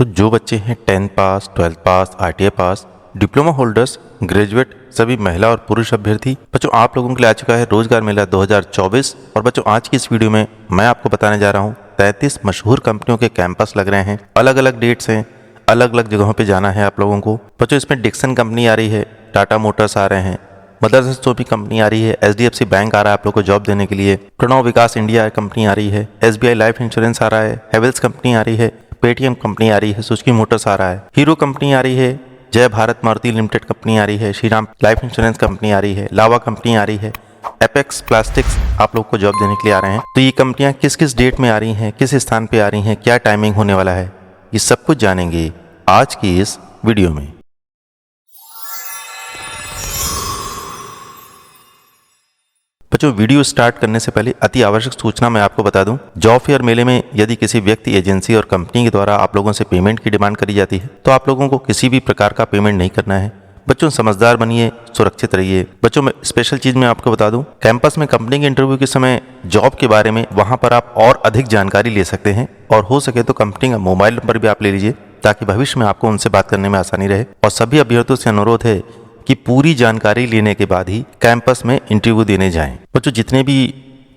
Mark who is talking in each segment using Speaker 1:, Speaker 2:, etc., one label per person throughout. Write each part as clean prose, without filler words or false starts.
Speaker 1: तो जो बच्चे हैं 10th पास, 12th पास, ITI पास, डिप्लोमा होल्डर्स, ग्रेजुएट, सभी महिला और पुरुष अभ्यर्थी बच्चों आप लोगों के लिए आ चुका है रोजगार मेला 2024। और बच्चों आज की इस वीडियो में मैं आपको बताने जा रहा हूँ 33 मशहूर कंपनियों के कैंपस लग रहे हैं। अलग अलग डेट्स हैं, अलग अलग जगहों पे जाना है आप लोगों को। बच्चों इसमें डिक्सन कंपनी आ रही है, टाटा मोटर्स आ रहे हैं, मदरसा सोपी कंपनी आ रही है, HDFC बैंक आ रहा है आप लोग को जॉब देने के लिए, प्रणव विकास इंडिया कंपनी आ रही है, SBI लाइफ इंश्योरेंस आ रहा है, हेवेल्स कंपनी आ रही है, पेटीएम कंपनी आ रही है, सुजुकी मोटर्स आ रहा है, हीरो कंपनी आ रही है, जय भारत मारुति लिमिटेड कंपनी आ रही है, श्रीराम लाइफ इंश्योरेंस कंपनी आ रही है, लावा कंपनी आ रही है, एपेक्स प्लास्टिक्स आप लोग को जॉब देने के लिए आ रहे हैं। तो ये कंपनियां किस किस डेट में आ रही हैं, किस स्थान पे आ रही हैं, क्या टाइमिंग होने वाला है, ये सब कुछ जानेंगे आज की इस वीडियो में। बच्चों वीडियो स्टार्ट करने से पहले अति आवश्यक सूचना मैं आपको बता दूं, जॉब फेयर मेले में यदि किसी व्यक्ति, एजेंसी और कंपनी के द्वारा आप लोगों से पेमेंट की डिमांड करी जाती है तो आप लोगों को किसी भी प्रकार का पेमेंट नहीं करना है। बच्चों समझदार बनिए, सुरक्षित रहिए। बच्चों मैं स्पेशल चीज मैं आपको बता दूं, कैंपस में कंपनी के इंटरव्यू के समय जॉब के बारे में वहां पर आप और अधिक जानकारी ले सकते हैं, और हो सके तो कंपनी का मोबाइल नंबर भी आप ले लीजिए ताकि भविष्य में आपको उनसे बात करने में आसानी रहे। और सभी अभ्यर्थियों से अनुरोध है कि पूरी जानकारी लेने के बाद ही कैंपस में इंटरव्यू देने जाएं। बच्चों जितने भी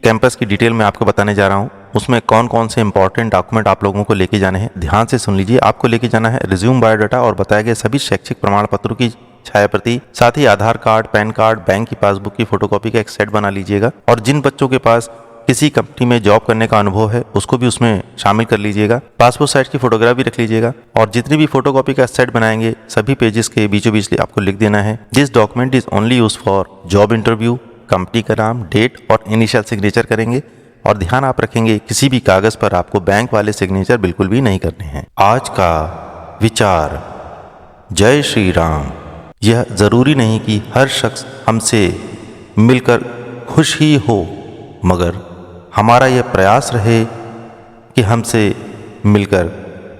Speaker 1: कैंपस की डिटेल मैं आपको बताने जा रहा हूं उसमें कौन कौन से इंपॉर्टेंट डॉक्यूमेंट आप लोगों को लेके जाने हैं, ध्यान से सुन लीजिए। आपको लेके जाना है रिज्यूम, बायोडाटा और बताए गए सभी शैक्षिक प्रमाण पत्रों की छायाप्रति, साथ ही आधार कार्ड, पैन कार्ड, बैंक की पासबुक की फोटोकॉपी का एक सेट बना लीजिएगा। और जिन बच्चों के पास किसी कंपनी में जॉब करने का अनुभव है उसको भी उसमें शामिल कर लीजिएगा। पासपोर्ट साइज की फोटोग्राफ भी रख लीजिएगा। और जितनी भी फोटोकॉपी का सेट बनाएंगे सभी पेजेस के बीचों बीच आपको लिख देना है, this document is only use for job interview. Company का नाम, डेट और इनिशियल सिग्नेचर करेंगे। और ध्यान आप रखेंगे किसी भी कागज पर आपको बैंक वाले सिग्नेचर बिल्कुल भी नहीं करने हैं। आज का विचार, जय श्री राम। यह जरूरी नहीं कि हर शख्स हमसे मिलकर खुश ही हो, मगर हमारा यह प्रयास रहे कि हमसे मिलकर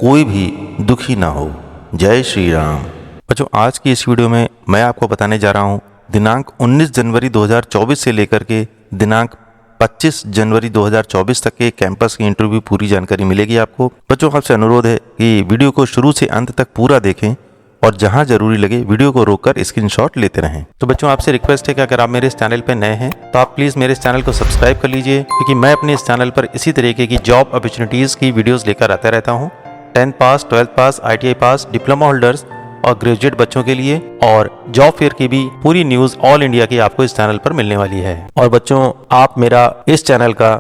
Speaker 1: कोई भी दुखी ना हो। जय श्री राम। बच्चों आज की इस वीडियो में मैं आपको बताने जा रहा हूं दिनांक 19 जनवरी 2024 से लेकर के दिनांक 25 जनवरी 2024 तक के कैंपस की इंटरव्यू पूरी जानकारी मिलेगी आपको। बच्चों आपसे अनुरोध है कि वीडियो को शुरू से अंत तक पूरा देखें और जहां जरूरी लगे वीडियो को रोककर स्क्रीनशॉट लेते रहें। तो बच्चों आपसे रिक्वेस्ट है कि अगर आप मेरे इस चैनल पर नए हैं तो आप प्लीज़ मेरे इस चैनल को सब्सक्राइब कर लीजिए, क्योंकि मैं अपने इस चैनल पर इसी तरीके की जॉब अपॉर्चुनिटीज़ की वीडियोस लेकर आता रहता हूं। 10th पास, 12th पास, ITI पास, डिप्लोमा होल्डर्स और ग्रेजुएट बच्चों के लिए, और जॉब फेयर की भी पूरी न्यूज़ ऑल इंडिया की आपको इस चैनल पर मिलने वाली है। और बच्चों आप मेरा इस चैनल का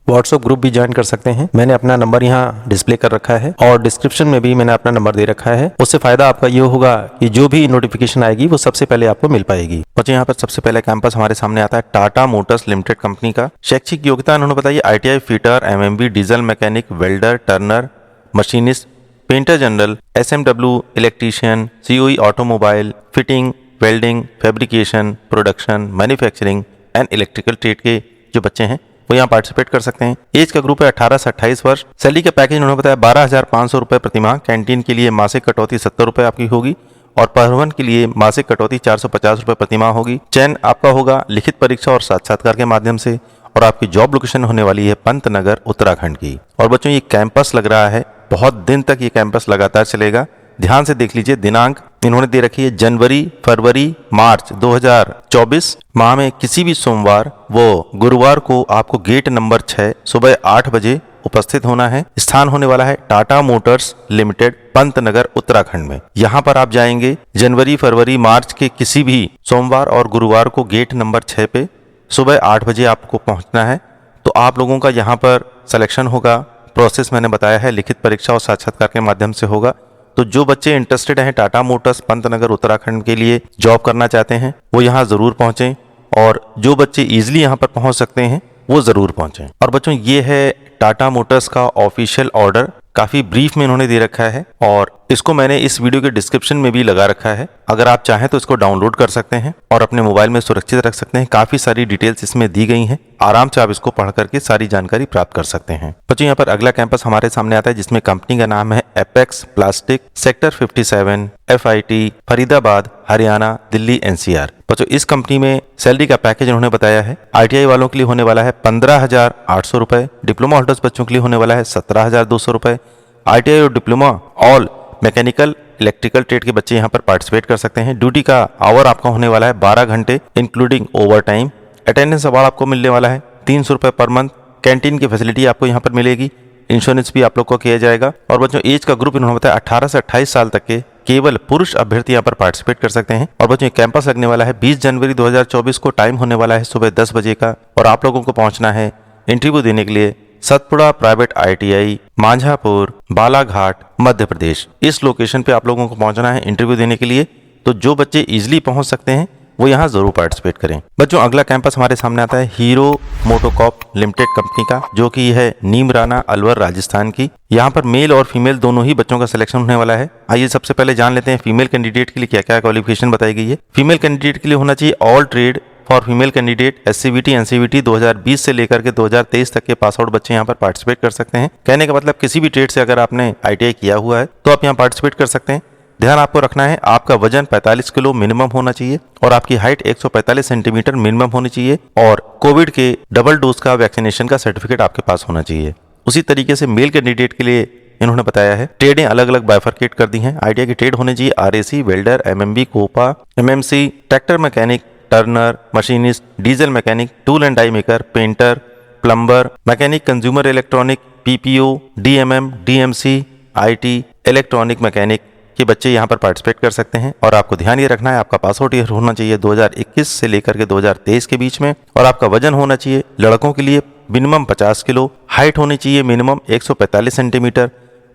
Speaker 1: व्हाट्सएप ग्रुप भी ज्वाइन कर सकते हैं। मैंने अपना नंबर यहाँ डिस्प्ले कर रखा है और डिस्क्रिप्शन में भी मैंने अपना नंबर दे रखा है। उससे फायदा आपका ये होगा कि जो भी नोटिफिकेशन आएगी वो सबसे पहले आपको मिल पाएगी। बच्चों यहाँ पर सबसे पहले कैंपस हमारे सामने आता है टाटा मोटर्स लिमिटेड कंपनी का। शैक्षिक योग्यता उन्होंने बताइए ITI fitter, MMB, diesel mechanic, welder, Turner, machinist, painter general, SMW electrician, COE automobile, fitting, welding, fabrication, production, manufacturing and electrical trade के जो बच्चे हैं वो यहाँ पार्टिसिपेट कर सकते हैं। एज का ग्रुप है 18 से 28 वर्ष। सैलरी का पैकेज उन्होंने बताया 12,500 रुपये प्रतिमाह। कैंटीन के लिए मासिक कटौती 70 रुपये आपकी होगी और परिवहन के लिए मासिक कटौती 450 रुपये प्रतिमाह होगी। चयन आपका होगा लिखित परीक्षा और साक्षात्कार के माध्यम से, और आपकी जॉब लोकेशन होने वाली है पंतनगर, उत्तराखंड की। और बच्चों ये कैंपस लग रहा है, बहुत दिन तक ये कैंपस लगातार चलेगा। ध्यान से देख लीजिए, दिनांक इन्होंने दे रखी है जनवरी, फरवरी, मार्च 2024 माह में किसी भी सोमवार वो गुरुवार को आपको गेट नंबर 6 सुबह 8 बजे उपस्थित होना है। स्थान होने वाला है टाटा मोटर्स लिमिटेड, पंतनगर, उत्तराखंड में। यहाँ पर आप जाएंगे जनवरी, फरवरी, मार्च के किसी भी सोमवार और गुरुवार को गेट नंबर 6 पे सुबह 8 बजे आपको पहुंचना है। तो आप लोगों का यहाँ पर सिलेक्शन होगा। प्रोसेस मैंने बताया है, लिखित परीक्षा और साक्षात्कार के माध्यम से होगा। तो जो बच्चे इंटरेस्टेड हैं टाटा मोटर्स पंतनगर उत्तराखंड के लिए जॉब करना चाहते हैं वो यहाँ जरूर पहुंचें, और जो बच्चे इजीली यहाँ पर पहुंच सकते हैं वो जरूर पहुंचें। और बच्चों ये है टाटा मोटर्स का ऑफिशियल ऑर्डर, काफी ब्रीफ में इन्होंने दे रखा है और इसको मैंने इस वीडियो के डिस्क्रिप्शन में भी लगा रखा है। अगर आप चाहें तो इसको डाउनलोड कर सकते हैं और अपने मोबाइल में सुरक्षित रख सकते हैं। काफी सारी डिटेल्स इसमें दी गई हैं, आराम से आप इसको पढ़ करके सारी जानकारी प्राप्त कर सकते हैं। बच्चों यहाँ पर अगला कैंपस हमारे सामने आता है जिसमें कंपनी का नाम है apex plastic, sector 57, FIT, Faridabad, Haryana, Delhi, NCR। बच्चों इस कंपनी में सैलरी का पैकेज उन्होंने बताया है ITI वालों के लिए होने वाला है 15,800 रुपए, डिप्लोमा होल्डर्स बच्चों के लिए होने वाला है 17,200 रुपए, ITI और diploma all mechanical electrical trade के बच्चे यहाँ पर पार्टिसिपेट कर सकते हैं। ड्यूटी का आवर आपका होने वाला है 12 घंटे including over time. Attendance award आपको मिलने वाला है 300 रुपये पर मंथ। कैंटीन की फैसिलिटी आपको यहाँ पर मिलेगी। इंश्योरेंस भी आप लोग को किया जाएगा। और बच्चों एज का ग्रुप इन्होंने बताया 18 से 28 साल तक के केवल पुरुष अभ्यर्थी यहाँ पर पार्टिसिपेट कर सकते हैं। और बच्चों कैंपस लगने वाला है 20 जनवरी 2024 को। टाइम होने वाला है सुबह 10 बजे का। और आप लोगों को पहुंचना है इंटरव्यू देने के लिए सतपुड़ा प्राइवेट ITI, मांझापुर, बालाघाट, मध्य प्रदेश। इस लोकेशन पे आप लोगों को पहुंचना है इंटरव्यू देने के लिए। तो जो बच्चे इजीली पहुंच सकते हैं वो यहाँ जरूर पार्टिसिपेट करें। बच्चों अगला कैंपस हमारे सामने आता है हीरो मोटोकॉप लिमिटेड कंपनी का, जो कि है नीमराना अलवर राजस्थान की। यहाँ पर मेल और फीमेल दोनों ही बच्चों का सिलेक्शन होने वाला है। आइए सबसे पहले जान लेते हैं फीमेल कैंडिडेट के लिए क्या क्या क्वालिफिकेशन बताई गई है। फीमेल कैंडिडेट के लिए होना चाहिए all trade for female candidate SCVT NCVT 2020 से लेकर के 2023 तक के पास आउट बच्चे यहाँ पर पार्टिसिपेट कर सकते हैं। कहने का मतलब किसी भी ट्रेड से अगर आपने ITI किया हुआ है तो आप यहाँ पार्टिसिपेट कर सकते हैं। ध्यान आपको रखना है आपका वजन 45 किलो मिनिमम होना चाहिए और आपकी हाइट 145 सेंटीमीटर मिनिमम होनी चाहिए और कोविड के डबल डोज का वैक्सीनेशन का सर्टिफिकेट आपके पास होना चाहिए। उसी तरीके से मेल कैंडिडेट के लिए इन्होंने बताया है ट्रेडें अलग अलग बाइफरकेट कर दी हैं। ITI की ट्रेड होने चाहिए RAC, welder, MMB, COPA, MMC, tractor mechanic, turner, machinist, diesel mechanic, tool and die maker, painter, plumber, mechanic, consumer electronic, PPO, DMM, DMC, IT, electronic mechanic के बच्चे यहाँ पर पार्टिसिपेट कर सकते हैं। और आपको ध्यान ये रखना है आपका पास आउट ईयर होना चाहिए 2021 से लेकर के 2023 के बीच में। और आपका वजन होना चाहिए लड़कों के लिए मिनिमम 50 किलो, हाइट होनी चाहिए मिनिमम 145 सेंटीमीटर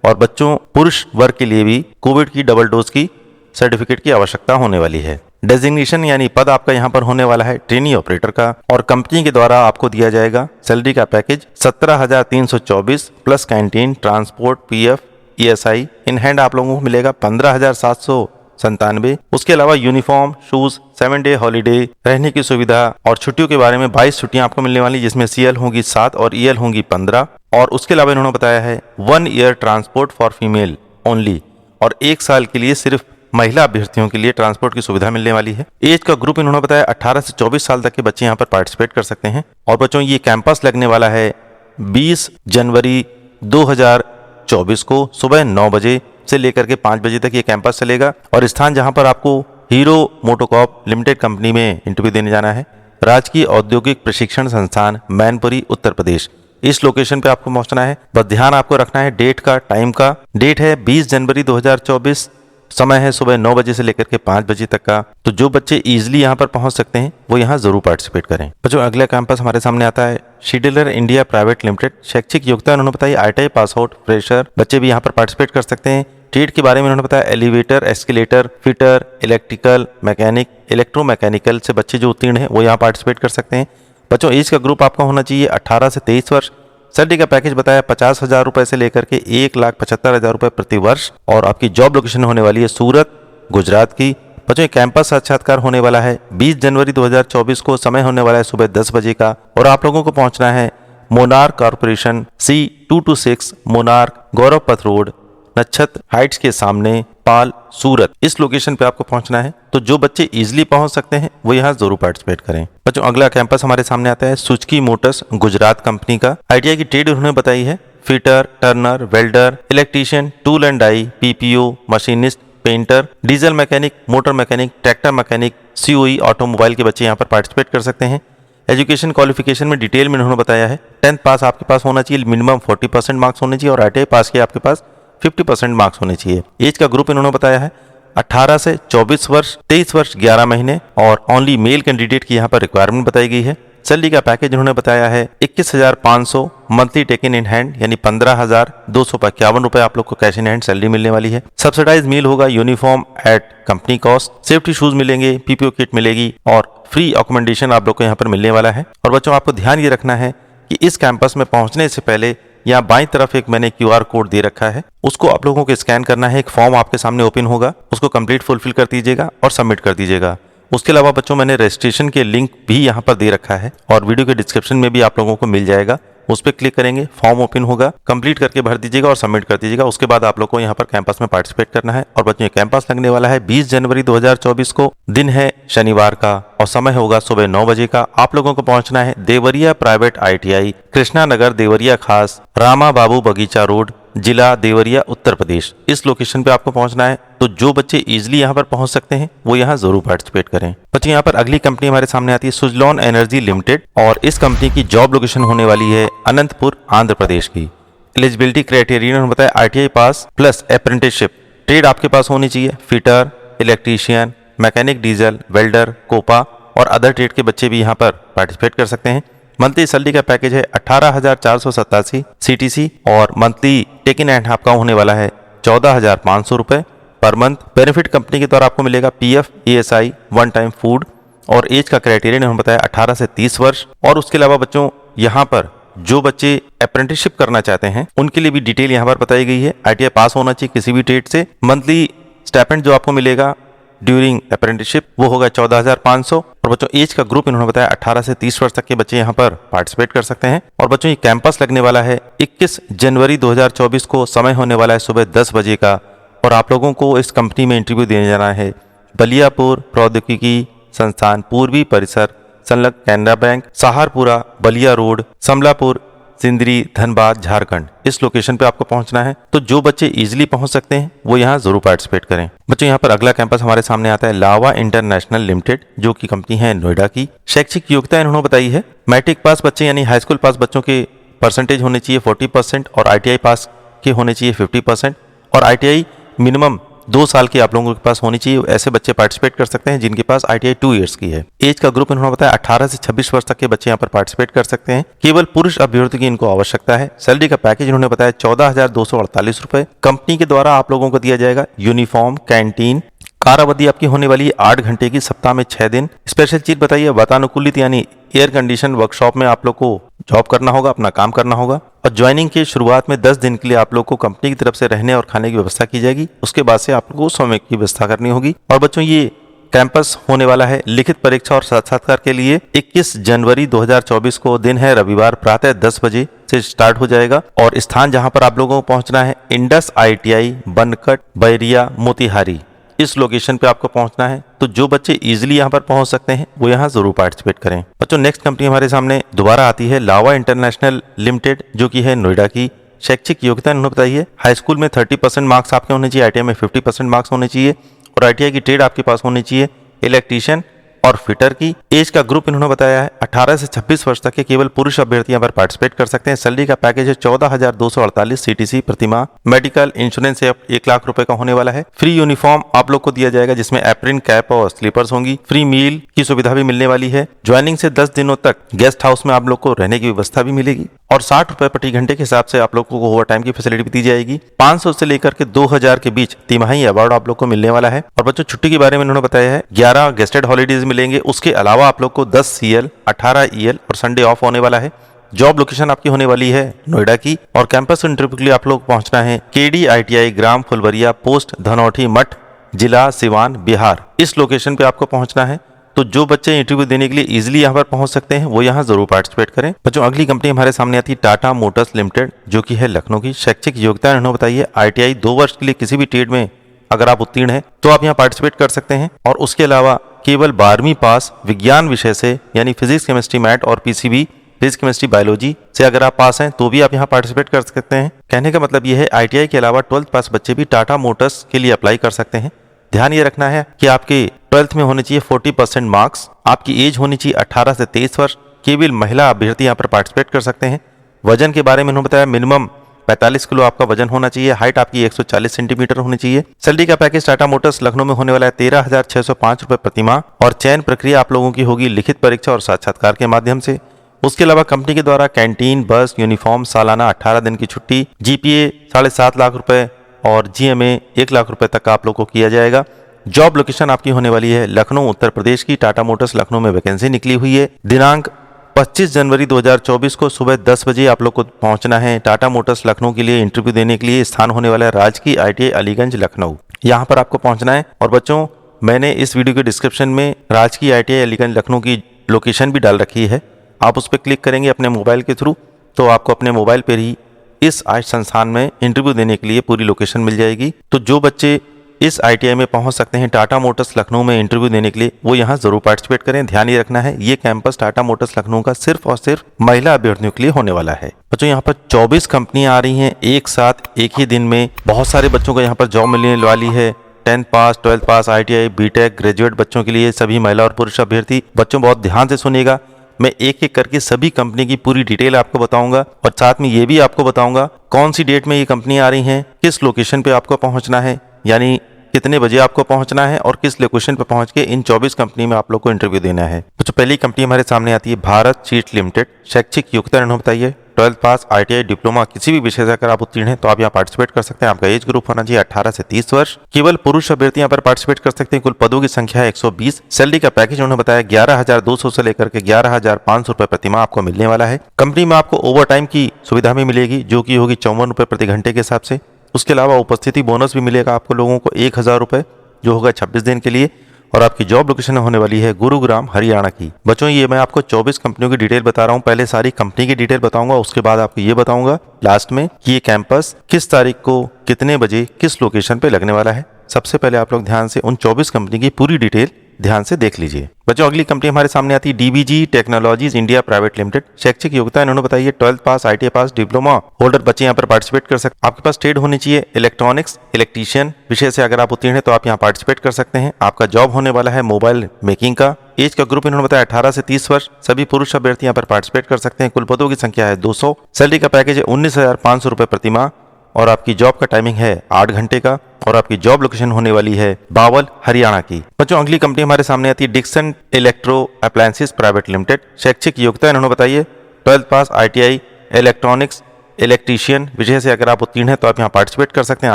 Speaker 1: और बच्चों पुरुष वर्ग के लिए भी कोविड की डबल डोज की सर्टिफिकेट की आवश्यकता होने वाली है। डेजिग्नेशन यानी पद आपका यहाँ पर होने वाला है ट्रेनी ऑपरेटर का और कंपनी के द्वारा आपको दिया जाएगा सैलरी का package 17,324 plus canteen, transport, PF, ESI in hand आप लोगों को मिलेगा 15,797। उसके अलावा यूनिफॉर्म, शूज, 7 डे हॉलीडे, रहने की सुविधा और छुट्टियों के बारे में 22 छुट्टियां आपको मिलने वाली, जिसमें CL होंगी 7 और EL होंगी 15। और उसके अलावा इन्होंने बताया है 1 year transport for female only और 1 साल के लिए सिर्फ महिला अभ्यर्थियों के लिए ट्रांसपोर्ट की सुविधा मिलने वाली है। एज का ग्रुप इन्होंने बताया 18 से 24 साल तक के बच्चे यहाँ पर पार्टिसिपेट कर सकते हैं। और बच्चों ये कैंपस लगने वाला है 20 जनवरी 2024 को सुबह 9 बजे से लेकर के 5 बजे तक ये कैंपस चलेगा। और स्थान जहां पर आपको हीरो मोटोकॉप लिमिटेड कंपनी में इंटरव्यू देने जाना है, राजकीय औद्योगिक प्रशिक्षण संस्थान मैनपुरी उत्तर प्रदेश। इस लोकेशन पे आपको पहुंचना है। बस ध्यान आपको रखना है डेट का, टाइम का। डेट है 20 जनवरी 2024, समय है सुबह 9 बजे से लेकर के 5 बजे तक का। तो जो बच्चे इजीली यहाँ पर पहुंच सकते हैं वो यहाँ जरूर पार्टिसिपेट करें। बच्चों अगला कैंपस हमारे सामने आता है शिडलर इंडिया प्राइवेट लिमिटेड। शैक्षिक योग्यता उन्होंने बताई ITI पास आउट फ्रेशर बच्चे भी यहाँ पर पार्टिसिपेट कर सकते हैं। ट्रेड के बारे में उन्होंने बताया elevator, escalator, fitter, electrical, mechanic, electromechanical से बच्चे जो उत्तीर्ण हैं वो यहाँ पार्टिसिपेट कर सकते हैं। बच्चों एज का ग्रुप आपका होना चाहिए 18 से 23 वर्ष। सैलरी का पैकेज बताया 50,000 रुपए से लेकर के 1,75,000 रुपए प्रति वर्ष। और आपकी जॉब लोकेशन होने वाली है सूरत, गुजरात की। बच्चों कैंपस साक्षात्कार होने वाला है 20 जनवरी 2024 को, समय होने वाला है सुबह 10 बजे का। और आप लोगों को पहुंचना है मोनार्क कॉर्पोरेशन C226 मोनार्क गौरव पथ रोड, नक्षत्र हाइट्स के सामने, पाल, सूरत। इस लोकेशन पे आपको पहुंचना है। तो जो बच्चे इजीली पहुंच सकते हैं वो यहाँ जरूर पार्टिसिपेट करें। बच्चों अगला कैंपस हमारे सामने आता है सुजुकी मोटर्स गुजरात कंपनी का। ITI की ट्रेड उन्होंने बताई है fitter, turner, welder, electrician, tool and die, PPO, machinist, painter, diesel mechanic, motor mechanic, tractor mechanic, COE automobile के बच्चे यहाँ पर पार्टिसिपेट कर सकते हैं। एजुकेशन क्वालिफिकेशन में डिटेल में उन्होंने बताया है 10th पास आपके पास होना चाहिए, मिनिमम 40% मार्क्स होने चाहिए और ITI पास के आपके पास 50% मार्क्स होने चाहिए। एज का ग्रुप इन्होंने बताया है 18 से 24 वर्ष, 23 वर्ष 11 महीने और ओनली मेल कैंडिडेट की यहाँ पर रिक्वायरमेंट बताई गई है। सैलरी का पैकेज उन्होंने बताया है 21,500 मंथली टेकन इन हैंड यानी 15,251 रुपए आप लोग को कैश इन हैंड सैलरी मिलने वाली है। सब्सिडाइज मील होगा, uniform eight company cost, safety shoes मिलेंगे, PPO किट मिलेगी और फ्री अकोमोडेशन आप लोग को यहाँ पर मिलने वाला है। और बच्चों आपको ध्यान ये रखना है कि इस कैंपस में पहुंचने से पहले यहाँ बाईं तरफ एक मैंने QR कोड दे रखा है, उसको आप लोगों को स्कैन करना है। एक फॉर्म आपके सामने ओपन होगा, उसको कंप्लीट फुलफिल कर दीजिएगा और सबमिट कर दीजिएगा। उसके अलावा बच्चों मैंने रजिस्ट्रेशन के लिंक भी यहाँ पर दे रखा है और वीडियो के डिस्क्रिप्शन में भी आप लोगों को मिल जाएगा। उस पर क्लिक करेंगे, फॉर्म ओपन होगा, कंप्लीट करके भर दीजिएगा और सबमिट कर दीजिएगा। उसके बाद आप लोग को यहाँ पर कैंपस में पार्टिसिपेट करना है। और बच्चों कैंपस लगने वाला है 20 जनवरी 2024 को, दिन है शनिवार का और समय होगा सुबह 9 बजे का। आप लोगों को पहुंचना है देवरिया प्राइवेट ITI, कृष्णा नगर, देवरिया खास, रामा बाबू बगीचा रोड, जिला देवरिया उत्तर प्रदेश। इस लोकेशन पे आपको पहुंचना है। तो जो बच्चे इजीली यहाँ पर पहुंच सकते हैं वो यहाँ जरूर पार्टिसिपेट करें। बच्चों यहाँ पर अगली कंपनी हमारे सामने आती है सुजलॉन एनर्जी लिमिटेड और इस कंपनी की जॉब लोकेशन होने वाली है अनंतपुर आंध्र प्रदेश की। एलिजिबिलिटी क्राइटेरिया उन्होंने बताया ITI pass plus apprenticeship. Trade आपके पास होनी चाहिए, fitter, electrician, mechanic diesel, welder, COPA और अदर ट्रेड के बच्चे भी यहाँ पर पार्टिसिपेट कर सकते हैं। मंथली सैलरी का पैकेज है 18,487 CTC और मंथली टेक इन हैंड आपका होने वाला है 14,500 रुपये पर मंथ। बेनिफिट कंपनी के द्वारा आपको मिलेगा PF, ESI, one time food और एज का क्राइटेरिया उन्होंने बताया 18 से 30 वर्ष। और उसके अलावा बच्चों यहाँ पर जो बच्चे अप्रेंटिसशिप करना चाहते हैं उनके लिए भी डिटेल यहाँ पर बताई गई है। ITI पास होना चाहिए किसी भी ट्रेड से। मंथली स्टाइपेंड जो आपको मिलेगा ड्यूरिंग अप्रेंटिसशिप वो होगा 14,500। और बच्चों एज का ग्रुप इन्होंने बताया 18 से 30 वर्ष तक के बच्चे यहाँ पर पार्टिसिपेट कर सकते हैं। और बच्चों ये कैंपस लगने वाला है 21 जनवरी 2024 को। समय होने वाला है सुबह 10 बजे का। और आप लोगों को इस कंपनी में इंटरव्यू देने जाना है बलियापुर प्रौद्योगिकी संस्थान पूर्वी परिसर संलग्न कैनरा बैंक, सहारपुरा, बलिया रोड, समलापुर, सिंदरी, धनबाद, झारखंड। इस लोकेशन पे आपको पहुंचना है। तो जो बच्चे इजीली पहुंच सकते हैं वो यहाँ जरूर पार्टिसिपेट करें। बच्चों यहाँ पर अगला कैंपस हमारे सामने आता है लावा इंटरनेशनल लिमिटेड जो की कंपनी है नोएडा की। शैक्षिक योग्यता इन्होंने बताई है मैट्रिक पास बच्चे यानी हाई स्कूल पास बच्चों के परसेंटेज होने चाहिए 40% और ITI पास के होने चाहिए 50% और ITI मिनिमम 2 साल की आप लोगों के पास होनी चाहिए। ऐसे बच्चे पार्टिसिपेट कर सकते हैं जिनके पास ITI 2 इयर्स की है। एज का ग्रुप इन्होंने बताया 18 से 26 वर्ष तक के बच्चे यहाँ पर पार्टिसिपेट कर सकते हैं। केवल पुरुष अभ्यर्थी की इनको आवश्यकता है। सैलरी का पैकेज इन्होंने बताया 14,248 रुपए कंपनी के द्वारा आप लोगों को दिया जाएगा। यूनिफॉर्म, कैंटीन, कार अवधि आपकी होने वाली है 8 घंटे की, सप्ताह में 6 दिन। स्पेशल चीज बताइए वातानुकूलित यानी एयर कंडीशन वर्कशॉप में आप लोग को जॉब करना होगा, अपना काम करना होगा। और ज्वाइनिंग के शुरुआत में 10 दिन के लिए आप लोग को कंपनी की तरफ से रहने और खाने की व्यवस्था की जाएगी। उसके बाद से आप लोग को समय की व्यवस्था करनी होगी। और बच्चों ये कैंपस होने वाला है लिखित परीक्षा और साक्षात्कार के लिए 21 जनवरी 2024 को, दिन है रविवार, प्रातः 10 बजे से स्टार्ट हो जाएगा। और स्थान जहां पर आप लोगों को पहुंचना है इंडस ITI बनकट बैरिया मोतिहारी। इस लोकेशन पे आपको पहुंचना है। तो जो बच्चे इजीली यहाँ पर पहुंच सकते हैं वो यहाँ जरूर पार्टिसिपेट करें। बच्चों नेक्स्ट कंपनी हमारे सामने दोबारा आती है लावा इंटरनेशनल लिमिटेड जो की है नोएडा की। शैक्षिक योग्यता इन्होंने बताई है हाई स्कूल में 30% मार्क्स आपके होने चाहिए, ITI में 50% मार्क्स होने चाहिए और ITI की ट्रेड आपके पास होनी चाहिए इलेक्ट्रीशियन और फिटर की। एज का ग्रुप इन्होंने बताया है 18 से 26 वर्ष तक के केवल पुरुष अभ्यर्थी यहाँ पर पार्टिसिपेट कर सकते हैं। सैलरी का पैकेज है 14,248 CTC प्रति माह। मेडिकल इंश्योरेंस 1 लाख रुपए का होने वाला है। फ्री यूनिफॉर्म आप लोग को दिया जाएगा जिसमें एप्रिन, कैप और स्लीपर्स होंगी। फ्री मील की सुविधा भी मिलने वाली है। ज्वाइनिंग से 10 दिनों तक गेस्ट हाउस में आप लोग को रहने की व्यवस्था भी मिलेगी और 60 रुपए प्रति घंटे के हिसाब से आप लोग को ओवर टाइम की फैसिलिटी भी दी जाएगी। 500 से लेकर के 2000 के बीच तिमाही अवार्ड आप लोग को मिलने वाला है। और बच्चों छुट्टी के बारे में उन्होंने बताया है 11 गेस्टेड हॉलीडेज मिलेंगे। उसके अलावा आप लोग को 10 CL, 18 EL और संडे ऑफ होने वाला है। जॉब लोकेशन आपकी होने वाली है नोएडा की। और कैंपस इंटरव्यू के लिए आप लोग पहुंचना है KD ITI ग्राम फुलवरिया पोस्ट धनौठी मठ जिला सिवान बिहार। इस लोकेशन पे आपको पहुंचना है। तो जो बच्चे इंटरव्यू देने के लिए इजीली यहाँ पर पहुंच सकते हैं वो यहाँ जरूर पार्टिसिपेट करें। बच्चों अगली कंपनी हमारे सामने आती है टाटा मोटर्स लिमिटेड जो कि है लखनऊ की। शैक्षिक योग्यता इन्होंने बताई है ITI 2 वर्ष के लिए किसी भी ट्रेड में अगर आप उत्तीर्ण हैं तो आप यहाँ पार्टिसिपेट कर सकते हैं। और उसके अलावा केवल 12वीं पास विज्ञान विषय से यानी फिजिक्स, केमिस्ट्री, मैथ और PCB फिजिक्स, केमिस्ट्री, बायोलॉजी से अगर आप पास हैं तो भी आप यहाँ पार्टिसिपेट कर सकते हैं। कहने का मतलब ये है ITI के अलावा 12th पास बच्चे भी टाटा मोटर्स के लिए अप्लाई कर सकते हैं। ध्यान ये रखना है कि आपके 12th में होने चाहिए 40% मार्क्स। आपकी एज होनी चाहिए 18 से 23 वर्ष। केवल महिला अभ्यर्थी यहाँ पर पार्टिसिपेट कर सकते हैं। वजन के बारे में उन्होंने बताया मिनिमम 45 किलो आपका वजन होना चाहिए। हाइट आपकी 140 सेंटीमीटर होनी चाहिए। सैलरी का पैकेज टाटा मोटर्स लखनऊ में होने वाला है 13,605 रुपए प्रति माह। और चयन प्रक्रिया आप लोगों की होगी लिखित परीक्षा और साक्षात्कार के माध्यम से। उसके अलावा कंपनी के द्वारा कैंटीन, बस, यूनिफॉर्म, सालाना 18 दिन की छुट्टी, GPA 7.5 लाख रुपए और GMA 1 लाख रुपए तक का आप लोग को किया जाएगा। जॉब लोकेशन आपकी होने वाली है लखनऊ उत्तर प्रदेश की। टाटा मोटर्स लखनऊ में वैकेंसी निकली हुई है। दिनांक 25 जनवरी 2024 को सुबह 10 बजे आप लोग को पहुंचना है टाटा मोटर्स लखनऊ के लिए इंटरव्यू देने के लिए। स्थान होने वाला है राजकीय ITI अलीगंज लखनऊ। यहाँ पर आपको पहुंचना है। और बच्चों मैंने इस वीडियो के डिस्क्रिप्शन में राजकीय ITI अलीगंज लखनऊ की लोकेशन भी डाल रखी है। आप उस पर क्लिक करेंगे अपने मोबाइल के थ्रू तो आपको अपने मोबाइल पर ही इस आज संस्थान में इंटरव्यू देने के लिए पूरी लोकेशन मिल जाएगी। तो जो बच्चे इस ITI में पहुंच सकते हैं टाटा मोटर्स लखनऊ में इंटरव्यू देने के लिए, वो यहाँ जरूर पार्टिसिपेट करें। ध्यान ये रखना है ये कैंपस टाटा मोटर्स लखनऊ का सिर्फ और सिर्फ महिला अभ्यर्थियों के लिए होने वाला है। बच्चों यहाँ पर 24 कंपनियां आ रही हैं एक साथ एक ही दिन में। बहुत सारे बच्चों को यहाँ पर जॉब मिलने वाली है। 10th पास, 12th पास, ITI, BTech, ग्रेजुएट बच्चों के लिए, सभी महिला और पुरुष अभ्यर्थी। बच्चों बहुत ध्यान से सुनिएगा, मैं एक एक करके सभी कंपनी की पूरी डिटेल आपको बताऊंगा और साथ में ये भी आपको बताऊंगा कौन सी डेट में ये कंपनी आ रही हैं, किस लोकेशन पे आपको पहुंचना है, यानी कितने बजे आपको पहुंचना है और किस लोकेशन पे पहुंच के इन 24 कंपनी में आप लोग को इंटरव्यू देना है। तो पहली कंपनी हमारे सामने आती है भारत सीड्स लिमिटेड। शैक्षिक योग्यता इन्होंने बताइए 12th पास, ITI, डिप्लोमा, किसी भी विषय से अगर आप उत्तीर्ण हैं तो आप यहाँ पार्टिसिपेट कर सकते हैं। आपका एज ग्रुप होना चाहिए 18 से 30 वर्ष। केवल पुरुष अभ्यर्थी यहाँ पर पार्टिसिपेट कर सकते हैं। कुल पदों की संख्या है 120। सैलरी का पैकेज उन्होंने बताया 11,200 से लेकर के 11,500 रुपए प्रति माह आपको मिलने वाला है। कंपनी में आपको ओवर टाइम की सुविधा भी मिलेगी जो कि होगी 54 रुपए प्रति घंटे के हिसाब से। उसके अलावा उपस्थिति बोनस भी मिलेगा आपको लोगों को 1,000 रुपए जो होगा 26 दिन के लिए। और आपकी जॉब लोकेशन होने वाली है गुरुग्राम हरियाणा की। बच्चों ये मैं आपको 24 कंपनियों की डिटेल बता रहा हूँ। पहले सारी कंपनी की डिटेल बताऊंगा, उसके बाद आपको ये बताऊंगा लास्ट में कि ये कैंपस किस तारीख को कितने बजे किस लोकेशन पे लगने वाला है। सबसे पहले आप लोग ध्यान से उन 24 कंपनी की पूरी डिटेल ध्यान से देख लीजिए। बच्चों अगली कंपनी हमारे सामने आती है DBG technologies India private Limited. शैक्षिक योग्यता इन्होंने बताई है 12th पास, ITI पास, डिप्लोमा होल्डर बच्चे यहाँ पर पार्टिसिपेट कर सकते हैं। आपके पास ट्रेड होनी चाहिए इलेक्ट्रॉनिक्स, इलेक्ट्रीशियन विषय से अगर आप उत्तीर्ण हैं तो आप यहाँ पार्टिसिपेट कर सकते हैं। आपका जॉब होने वाला है मोबाइल मेकिंग का। एज का ग्रुप इन्होंने बताया 18 से 30 वर्ष। सभी पुरुष अभ्यर्थी यहाँ पर पार्टिसिपेट कर सकते हैं। कुल पदों की संख्या है 200। सैलरी का पैकेज है 19,500 रुपए प्रति माह और आपकी जॉब का टाइमिंग है 8 घंटे का और आपकी जॉब लोकेशन होने वाली है बावल हरियाणा की। बच्चों अगली कंपनी हमारे सामने आती है Dixon Electro Appliances Private Limited. शैक्षिक योग्यता इन्होंने बताई है 12th पास, ITI, इलेक्ट्रॉनिक्स, इलेक्ट्रीशियन विषय से अगर आप उत्तीर्ण हैं तो आप यहाँ पार्टिसिपेट कर सकते हैं।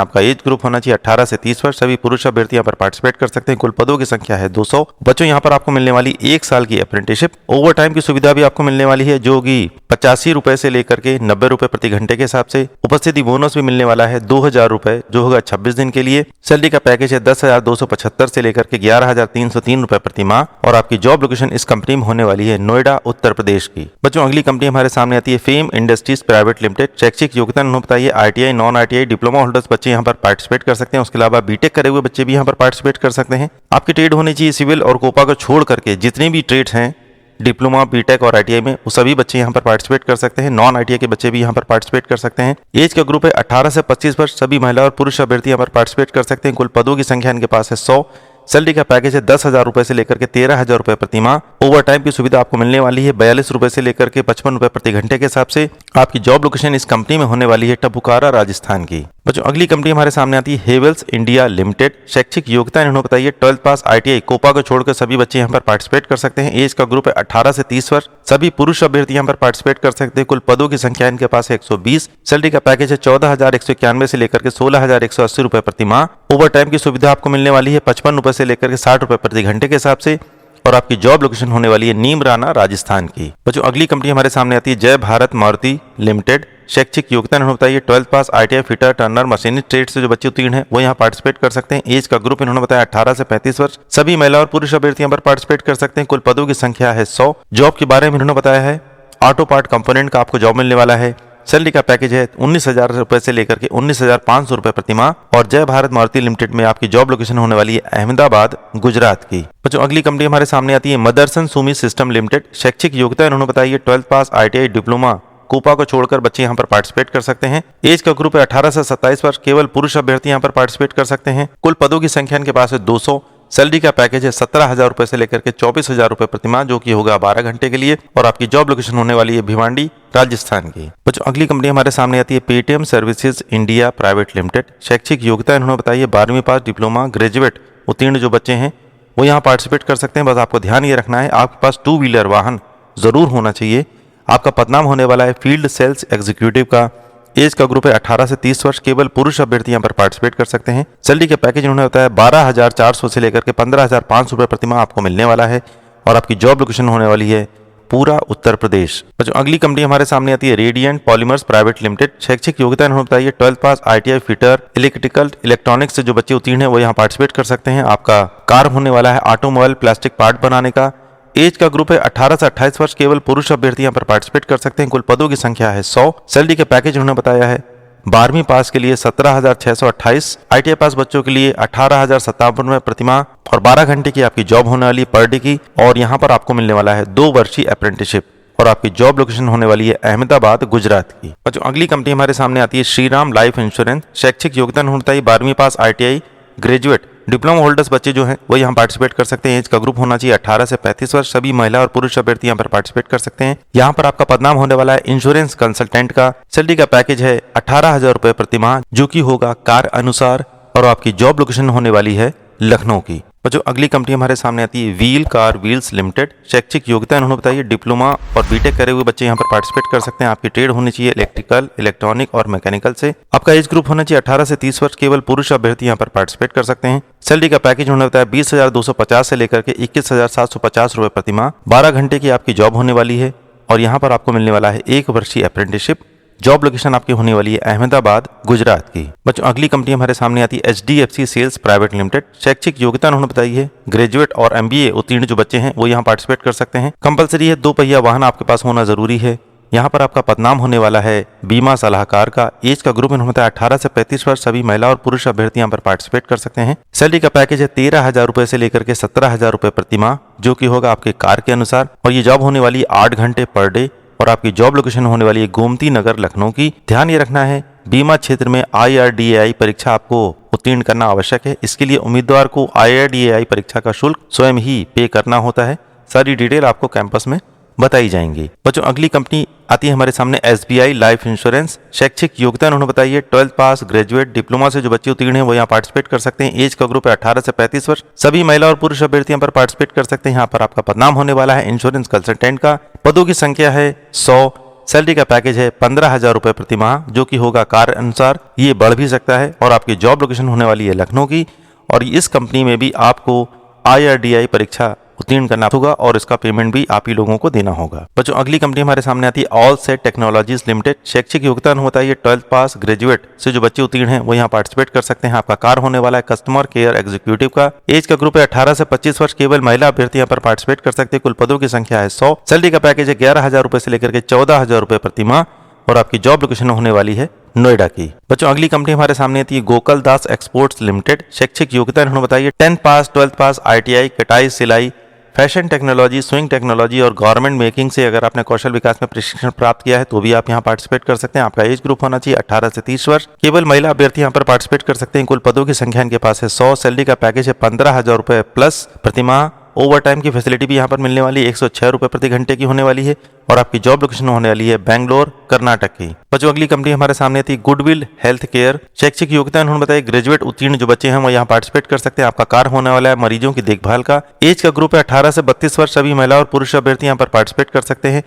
Speaker 1: आपका एज ग्रुप होना चाहिए 18 से 30 वर्ष। सभी पुरुष अभ्यर्थी यहाँ पर पार्टिसिपेट कर सकते हैं। कुल पदों की संख्या है 200। बच्चों यहाँ पर आपको मिलने वाली 1 साल की अप्रेंटिसशिप, ओवर टाइम की सुविधा भी आपको मिलने वाली है जो कि 85 रुपए से लेकर के 90 रुपए प्रति घंटे के हिसाब से। उपस्थिति बोनस भी मिलने वाला है 2,000 रुपए जो होगा 26 दिन के लिए। सैलरी का पैकेज है 10,275 से लेकर के 11,303 रुपए प्रति माह और आपकी जॉब लोकेशन इस कंपनी में होने वाली है नोएडा उत्तर प्रदेश की। बच्चों अगली कंपनी हमारे सामने आती है फेम इंडस्ट्रीज प्राइवेट लिमिटेड। शैक्षिक योग्यता उन्होंने बताइए ITI, non ITI, diploma holders बच्चे यहाँ पर पार्टिसिपेट कर सकते हैं। उसके अलावा BTech करे हुए बच्चे भी यहाँ पर पार्टिसिपेट कर सकते हैं। आपकी ट्रेड होनी चाहिए सिविल और कोपा को छोड़ करके जितने भी ट्रेड्स हैं डिप्लोमा, BTech और ITI में वो सभी बच्चे यहाँ पर पार्टिसिपेट कर सकते हैं। नॉन ITI के बच्चे भी यहाँ पर पार्टिसिपेट कर सकते हैं। एज का ग्रुप है 18 से 25 वर्ष। सभी महिला और पुरुष अभ्यर्थी यहाँ पर पार्टिसिपेट कर सकते हैं। कुल पदों की संख्या इनके पास है 100। सैलरी का पैकेज है 10,000 रुपए से लेकर के 13,000 रुपए प्रति माह। ओवर टाइम की सुविधा आपको मिलने वाली है 42 रुपए से लेकर के 55 रुपए प्रति घंटे के हिसाब से। आपकी जॉब लोकेशन इस कंपनी में होने वाली है टपुकारा राजस्थान की। बच्चों अगली कंपनी हमारे सामने आती है हेवेल्स इंडिया लिमिटेड। शैक्षिक योग्यता इन्होंने बताई है 12th पास, ITI, कोपा को छोड़कर सभी बच्चे यहाँ पर पार्टिसिपेट कर सकते हैं। एज का ग्रुप है 18 से 30 वर्ष। सभी पुरुष अभ्यर्थी यहाँ पर पार्टिसिपेट कर सकते हैं। कुल पदों की संख्या इनके पास है 120। सैलरी का पैकेज है 14,191 से लेकर के 16,180 रुपए प्रति माह। ओवर टाइम की सुविधा आपको मिलने वाली है 55 रुपए से लेकर के 60 रुपए प्रति घंटे के हिसाब से और आपकी जॉब लोकेशन होने वाली है नीमराना राजस्थान की। बच्चों अगली कंपनी हमारे सामने आती है जय भारत मारुति लिमिटेड। शैक्षिक योग्यता इन्होंने बताई है 12th पास, ITI, fitter, Turner, machinist trade से जो बच्चे उत्तीर्ण हैं वो यहाँ पार्टिसिपेट कर सकते हैं। एज का ग्रुप इन्होंने बताया 18 से 35 वर्ष। सभी महिला और पुरुष अभ्यर्थी यहाँ पर पार्टिसिपेट कर सकते हैं। कुल पदों की संख्या है 100। जॉब के बारे में इन्होंने बताया है ऑटो पार्ट कंपोनेंट का आपको जॉब मिलने वाला है। सैलरी का पैकेज है 19,000 रुपए से लेकर के 19,500 रुपए प्रति माह और जय भारत मारुति लिमिटेड में आपकी जॉब लोकेशन होने वाली है अहमदाबाद गुजरात की। बच्चों अगली कंपनी हमारे सामने आती है मदरसन सुमी सिस्टम लिमिटेड। शैक्षिक योग्यता इन्होंने बताई है 12th पास, ITI, डिप्लोमा, कोपा को छोड़कर बच्चे यहाँ पर पार्टिसिपेट कर सकते हैं। एज का ग्रुप है 18 से 27 वर्ष। केवल पुरुष अभ्यर्थी यहाँ पर पार्टिसिपेट कर सकते हैं। कुल पदों की संख्या इनके पास है 200। सैलरी का पैकेज है 17,000 रुपए से लेकर के 24,000 रुपए प्रति माह जो कि होगा 12 घंटे के लिए और आपकी जॉब लोकेशन होने वाली है भिवांडी राजस्थान की। बच्चों अगली कंपनी हमारे सामने आती है Paytm services India private Limited. शैक्षिक योग्यता इन्होंने बताई है 12वीं पास, डिप्लोमा, ग्रेजुएट उत्तीर्ण जो बच्चे हैं वो यहाँ पार्टिसिपेट कर सकते हैं। बस आपको ध्यान ये रखना है आपके पास 2 व्हीलर वाहन जरूर होना चाहिए। आपका पदनाम होने वाला है फील्ड सेल्स एग्जीक्यूटिव का। एज का ग्रुप है 18 से 30 वर्ष। केवल पुरुष अभ्यर्थी यहाँ पर पार्टिसिपेट कर सकते हैं। सैलरी का पैकेज उन्होंने बताया 12,400 से लेकर के 15,500 रुपए प्रति माह आपको मिलने वाला है और आपकी जॉब लोकेशन होने वाली है पूरा उत्तर प्रदेश। बच्चों अगली कंपनी हमारे सामने आती है रेडियंट पॉलीमर्स प्राइवेट लिमिटेड। शैक्षिक योग्यता इन्होंने बताई है 12th पास, ITI, फिटर, इलेक्ट्रिकल, इलेक्ट्रॉनिक्स से जो बच्चे उत्तीर्ण हैं वो यहाँ पार्टिसिपेट कर सकते हैं। आपका कार्य होने वाला है ऑटोमोबाइल प्लास्टिक पार्ट बनाने का। एज का ग्रुप है 18 से 28 वर्ष। केवल पुरुष अभ्यर्थी यहाँ पर पार्टिसिपेट कर सकते हैं। कुल पदों की संख्या है 100। सैलरी के पैकेज उन्होंने बताया है 12वीं पास के लिए 17,628, ITI पास बच्चों के लिए 18,057 रुपए प्रतिमाह और 12 घंटे की आपकी जॉब होने वाली है पर डे की। और यहाँ पर आपको मिलने वाला है 2 वर्षीय अप्रेंटिसशिप और आपकी जॉब लोकेशन होने वाली है अहमदाबाद, गुजरात की। और जो अगली कंपनी हमारे सामने आती है श्रीराम लाइफ इंश्योरेंस। शैक्षिक योग्यता होता है 12वीं पास, ITI, ग्रेजुएट, डिप्लोमा होल्डर्स बच्चे जो हैं वो यहाँ पार्टिसिपेट कर सकते हैं। एज का ग्रुप होना चाहिए 18 से 35 वर्ष। सभी महिला और पुरुष अभ्यर्थी यहाँ पर पार्टिसिपेट कर सकते हैं। यहाँ पर आपका पदनाम होने वाला है इंश्योरेंस कंसल्टेंट का। सैलरी का पैकेज है 18,000 रुपए प्रतिमाह, जो कि होगा कार्य अनुसार, और आपकी जॉब लोकेशन होने वाली है लखनऊ की। और जो अगली कंपनी हमारे सामने आती है व्हील कार व्हील्स लिमिटेड। शैक्षिक योग्यता उन्होंने बताइए डिप्लोमा और बीटेक करे हुए बच्चे यहाँ पर पार्टिसिपेट कर सकते हैं। आपकी ट्रेड होनी चाहिए इलेक्ट्रिकल, इलेक्ट्रॉनिक और मैकेनिकल से। आपका एज ग्रुप होना चाहिए 18 से 30 वर्ष। केवल पुरुष अभ्यर्थी यहाँ पर पार्टिसिपेट कर सकते हैं। सैलरी का पैकेज उन्होंने बताया 20,250 से लेकर के 21,750 रुपए प्रतिमाह। 12 घंटे की आपकी जॉब होने वाली है और यहाँ पर आपको मिलने वाला है 1 वर्षीय अप्रेंटिसशिप। जॉब लोकेशन आपकी होने वाली है अहमदाबाद, गुजरात की। बच्चों अगली कंपनी हमारे सामने आती है HDFC सेल्स प्राइवेट लिमिटेड। शैक्षिक योग्यता उन्होंने बताई है ग्रेजुएट और MBA उत्तीर्ण जो बच्चे हैं वो यहाँ पार्टिसिपेट कर सकते हैं। कंपलसरी है 2 पहिया वाहन आपके पास होना जरूरी है। यहाँ पर आपका पदनाम होने वाला है बीमा सलाहकार का। एज का ग्रुप इन्होंने बताया 18 से 35 वर्ष। सभी महिला और पुरुष अभ्यर्थी यहाँ पर पार्टिसिपेट कर सकते हैं। सैलरी का पैकेज है 13,000 रुपए से लेकर के 17,000 रुपए प्रतिमाह, जो कि होगा आपके कार्य के अनुसार। और ये जॉब होने वाली है 8 घंटे पर डे और आपकी जॉब लोकेशन होने वाली है गोमती नगर, लखनऊ की। ध्यान ये रखना है बीमा क्षेत्र में IRDAI परीक्षा आपको उत्तीर्ण करना आवश्यक है। इसके लिए उम्मीदवार को IRDAI परीक्षा का शुल्क स्वयं ही पे करना होता है। सारी डिटेल आपको कैंपस में बताई जाएंगी। बच्चों अगली कंपनी आती है हमारे सामने SBI लाइफ इंश्योरेंस। शैक्षिक योग्यता उन्होंने बताई है 12th पास, ग्रेजुएट, डिप्लोमा से जो बच्चे उत्तीर्ण हैं वो यहाँ पार्टिसिपेट कर सकते हैं। एज का ग्रुप है 18 से 35 वर्ष। सभी महिला और पुरुष अभ्यर्थी यहाँ पर पार्टिसिपेट कर सकते हैं। यहाँ पर आपका पदनाम होने वाला है इंश्योरेंस कंसल्टेंट का। पदों की संख्या है 100। सैलरी का पैकेज है 15,000 रुपए प्रतिमाह, जो कि होगा कार्य अनुसार। ये बढ़ भी सकता है और आपकी जॉब लोकेशन होने वाली है लखनऊ की। और इस कंपनी में भी आपको IRDAI परीक्षा उत्तीर्ण करना होगा और इसका पेमेंट भी आप ही लोगों को देना होगा। बच्चों अगली कंपनी हमारे सामने आती है ऑल सेट टेक्नोलॉजीज लिमिटेड। शैक्षिक योग्यता होता है ये 12th पास, ग्रेजुएट से जो बच्चे उत्तीर्ण हैं वो यहाँ पार्टिसिपेट कर सकते हैं। आपका कार्य होने वाला है कस्टमर केयर एग्जीक्यूटिव का। एज का ग्रुप है 18 से 25 वर्ष। केवल महिला अभ्यर्थी यहाँ पर पार्टिसिपेट कर सकते हैं। कुल पदों की संख्या है 100। सैलरी का पैकेज है 11,000 रुपए से लेकर के 14,000 रुपए प्रतिमाह और आपकी जॉब लोकेशन होने वाली है नोएडा की। बच्चों अगली कंपनी हमारे सामने आती है गोकुल दास एक्सपोर्ट्स लिमिटेड। शैक्षिक योग्यता उन्होंने बताई है 10th पास, 12th पास, ITI, कटाई, सिलाई, फैशन टेक्नोलॉजी, स्विंग टेक्नोलॉजी और गवर्नमेंट मेकिंग से अगर आपने कौशल विकास में प्रशिक्षण प्राप्त किया है तो भी आप यहाँ पार्टिसिपेट कर सकते हैं। आपका एज ग्रुप होना चाहिए 18 से 30 वर्ष। केवल महिला अभ्यर्थी यहाँ पर पार्टिसिपेट कर सकते हैं। कुल पदों की संख्या इनके पास है 100। सैलरी का पैकेज है 15,000 रुपए प्लस प्रतिमाह। ओवर टाइम की फैसिलिटी भी यहाँ पर मिलने वाली है 106 रुपए प्रति घंटे की होने वाली है और आपकी जॉब लोकेशन होने वाली है बेंगलोर, कर्नाटक की। बच्चों अगली कंपनी हमारे सामने थी गुडविल हेल्थ केयर। शैक्षिक योग्यता उन्होंने बताया ग्रेजुएट उत्तीर्ण जो बच्चे हैं वो यहाँ पार्टिसिपेट कर सकते हैं। आपका कार्य होने वाला है मरीजों की देखभाल का। एज का ग्रुप है 18 से 32 वर्ष। सभी महिला और पुरुष अभ्यर्थी यहाँ पर पार्टिसिपेट कर सकते हैं।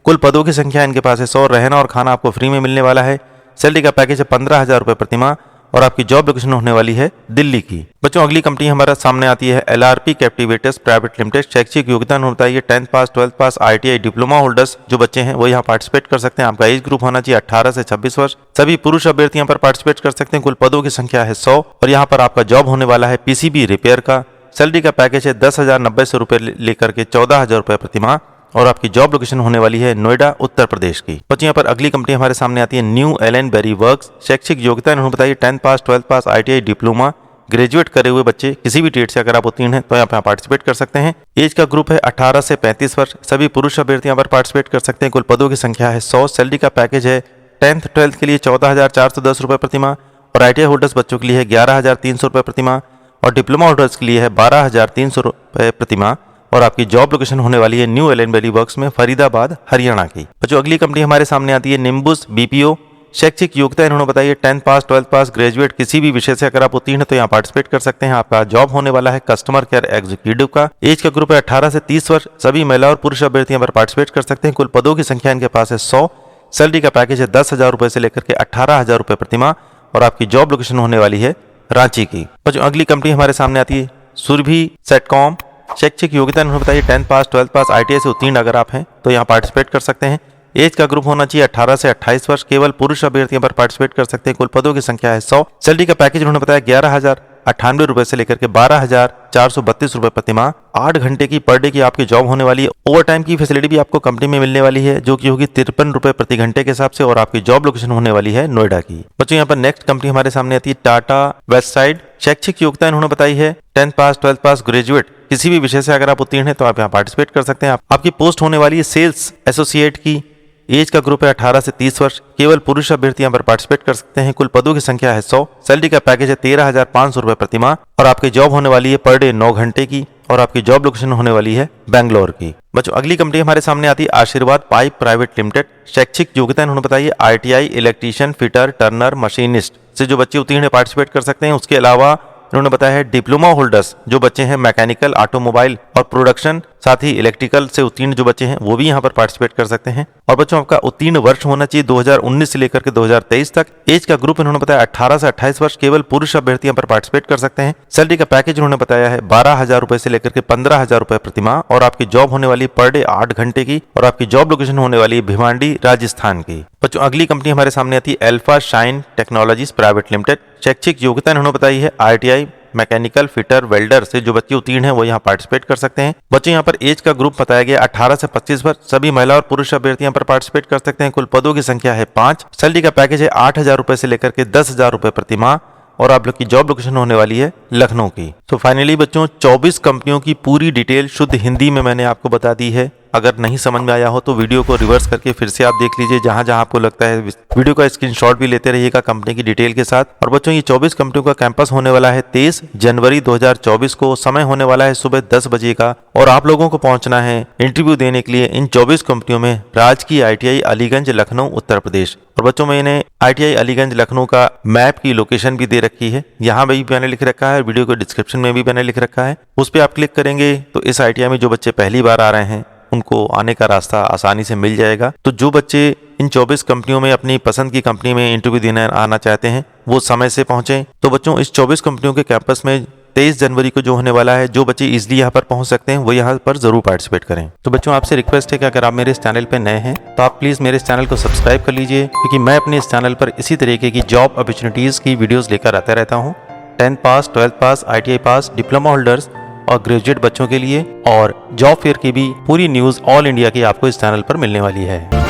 Speaker 1: कुल पदों की संख्या इनके पास है 100। रहना और खाना आपको फ्री में मिलने वाला है। सैलरी का पैकेज है 15,000 रुपए प्रतिमाह और आपकी जॉब लोकेशन होने वाली है दिल्ली की। बच्चों अगली कंपनी हमारा सामने आती है LRP कैप्टिवेटर्स प्राइवेट लिमिटेड। शैक्षिक योग्यता होता है 10th पास, 12th पास, ITI, डिप्लोमा होल्डर्स जो बच्चे हैं वो यहाँ पार्टिसिपेट कर सकते हैं। आपका एज ग्रुप होना चाहिए 18 से 26 वर्ष। सभी पुरुष अभ्यर्थी यहाँ पर पार्टिसिपेट कर सकते हैं। कुल पदों की संख्या है 100 और यहाँ पर आपका जॉब होने वाला है PCB रिपेयर का। सैलरी का पैकेज है 10,090 रुपए लेकर के 14,000 रुपए प्रतिमाह और आपकी जॉब लोकेशन होने वाली है नोएडा, उत्तर प्रदेश की। बच्चों यहाँ पर अगली कंपनी हमारे सामने आती है न्यू एलन बेरी वर्क्स। शैक्षिक योग्यता इन्होंने बताई 10th पास, 12th पास, ITI, डिप्लोमा, ग्रेजुएट करे हुए बच्चे किसी भी ट्रेड से अगर आप उत्तीर्ण हैं तो यहाँ पर पार्टिसिपेट कर सकते हैं। एज का ग्रुप है 18 से 35 वर्ष। सभी पुरुष अभ्यर्थी यहाँ पर पार्टिसिपेट कर सकते हैं। कुल पदों की संख्या है 100। सैलरी का पैकेज है 10th 12th के लिए 14,410 रुपए प्रतिमाह और ITI होल्डर्स बच्चों के लिए है 11,300 रुपए प्रतिमाह और डिप्लोमा होल्डर्स के लिए है 12,300 रुपए प्रतिमाह और आपकी जॉब लोकेशन होने वाली है न्यू एलन बेली वर्क्स में, फरीदाबाद, हरियाणा की। जो अगली कंपनी हमारे सामने आती है निम्बुस BPO। शैक्षिक योग्यता इन्होंने बताई है 10th पास, 12th पास, ग्रेजुएट किसी भी विषय से अगर आप उत्तीर्ण हैं तो यहाँ पार्टिसिपेट कर सकते हैं। आपका जॉब होने वाला है कस्टमर केयर एग्जीक्यूटिव का। एज का ग्रुप है 18 से 30 वर्ष। सभी महिला और पुरुष अभ्यर्थी यहाँ पर पार्टिसिपेट कर सकते हैं। कुल पदों की संख्या इनके पास है 100। सैलरी का पैकेज है 10,000 रुपए से लेकर के 18,000 रुपए प्रतिमाह और आपकी जॉब लोकेशन होने वाली है रांची की। जो अगली कंपनी हमारे सामने आती है सुरभि सेटकॉम। शैक्षिक योग्यता उन्होंने बताइए 10th पास, 12th पास, ITI से उत्तीर्ण अगर आप हैं तो यहाँ पार्टिसिपेट कर सकते हैं। एज का ग्रुप होना चाहिए 18 से 28 वर्ष। केवल पुरुष अभ्यर्थी पर पार्टिसिपेट कर सकते हैं। कुल पदों की संख्या है 100। सैलरी का पैकेज उन्होंने बताया 11,000 ₹98 से लेकर के 12,432 रुपए प्रति माह। 8 घंटे की पर डे की आपकी जॉब होने वाली है। ओवर टाइम की फैसिलिटी भी आपको कंपनी में मिलने वाली है, जो कि होगी ₹53 प्रति घंटे के हिसाब से, और आपकी जॉब लोकेशन होने वाली है नोएडा की। बच्चों यहाँ पर नेक्स्ट कंपनी हमारे सामने आती है टाटा वेस्टसाइड। शैक्षिक योग्यता इन्होंने बताई है 10th पास, 12th पास, ग्रेजुएट, किसी भी विषय से अगर आप उत्तीर्ण हैं तो आप यहाँ पार्टिसिपेट कर सकते हैं। आपकी पोस्ट होने वाली है सेल्स एसोसिएट की। एज का ग्रुप है 18 से 30 वर्ष। केवल पुरुष अभ्यर्थी यहाँ पर पार्टिसिपेट कर सकते हैं। कुल पदों की संख्या है 100। सैलरी का पैकेज है 13,500 रुपए प्रति माह, और आपकी जॉब होने वाली है पर डे 9 घंटे की, और आपकी जॉब लोकेशन होने वाली है बेंगलोर की। बच्चों अगली कंपनी हमारे सामने आती है आशीर्वाद पाइप प्राइवेट लिमिटेड। शैक्षिक योग्यता इन्होंने बताई है ITI electrician, fitter, Turner, machinist से जो बच्चे उत्तीर्ण पार्टिसिपेट कर सकते हैं। उसके अलावा इन्होंने बताया है डिप्लोमा होल्डर्स, जो बच्चे हैं मैकेनिकल, ऑटोमोबाइल और प्रोडक्शन, साथ ही इलेक्ट्रिकल से उत्तीर्ण जो बच्चे हैं वो भी यहाँ पर पार्टिसिपेट कर सकते हैं। और बच्चों आपका उत्तीर्ण वर्ष होना चाहिए 2019 से लेकर के 2023 तक। एज का ग्रुप इन्होंने बताया 18 से 28 वर्ष। केवल पुरुष अभ्यर्थी यहाँ पर पार्टिसिपेट कर सकते हैं। सैलरी का पैकेज उन्होंने बताया है 12,000 रुपए से लेकर के 15,000 रुपए प्रति माह, और आपकी जॉब होने वाली पर डे 8 घंटे की, और आपकी जॉब लोकेशन होने वाली है भिवांडी, राजस्थान की। बच्चों अगली कंपनी हमारे सामने आती है alpha shine technologies private Limited. शैक्षिक योग्यता इन्होंने बताई है ITI मैकेनिकल, फिटर, वेल्डर से जो बच्चे उत्तीर्ण हैं वो यहाँ पार्टिसिपेट कर सकते हैं। बच्चे यहाँ पर एज का ग्रुप बताया गया 18 से 25 वर्ष। सभी महिला और पुरुष अभ्यर्थी यहाँ पर पार्टिसिपेट कर सकते हैं। कुल पदों की संख्या है 5। सैलरी का पैकेज है 8,000 रुपए से लेकर के 10,000 रुपए प्रति माह, और आप लोग की जॉब लोकेशन होने वाली है लखनऊ की। तो फाइनली बच्चों 24 कंपनियों की पूरी डिटेल शुद्ध हिंदी में मैंने आपको बता दी है। अगर नहीं समझ में आया हो तो वीडियो को रिवर्स करके फिर से आप देख लीजिए। जहां जहां आपको लगता है वीडियो का स्क्रीनशॉट भी लेते रहिएगा कंपनी की डिटेल के साथ। और बच्चों ये 24 कंपनियों का कैंपस होने वाला है 23 जनवरी 2024 को। समय होने वाला है सुबह 10 बजे का, और आप लोगों को पहुंचना है इंटरव्यू देने के लिए इन 24 कंपनियों में राजकीय ITI अलीगंज, लखनऊ, उत्तर प्रदेश। और बच्चों मैंने ITI अलीगंज लखनऊ का मैप की लोकेशन भी दे रखी है, यहाँ भी मैंने लिख रखा है, वीडियो को डिस्क्रिप्शन में भी मैंने लिख रखा है। उस पर आप क्लिक करेंगे तो इस ITI में जो बच्चे पहली बार आ रहे हैं उनको आने का रास्ता आसानी से मिल जाएगा। तो जो बच्चे इन 24 कंपनियों में अपनी पसंद की कंपनी में इंटरव्यू देने आना चाहते हैं वो समय से पहुंचे। तो बच्चों इस 24 कंपनियों के कैंपस में 23 जनवरी को जो होने वाला है, जो बच्चे इजीली यहाँ पर पहुंच सकते हैं वो यहाँ पर जरूर पार्टिसिपेट करें। तो बच्चों आपसे रिक्वेस्ट है कि अगर आप मेरे इस चैनल पर नए हैं तो आप प्लीज मेरे इस चैनल को सब्सक्राइब कर लीजिए, क्योंकि मैं अपने इस चैनल पर इसी तरीके की जॉब अपॉर्चुनिटीज की वीडियोस लेकर आता रहता हूँ। 10th पास, 12th पास, ITI पास, डिप्लोमा होल्डर्स और ग्रेजुएट बच्चों के लिए, और जॉब फेयर की भी पूरी न्यूज ऑल इंडिया की आपको इस चैनल पर मिलने वाली है।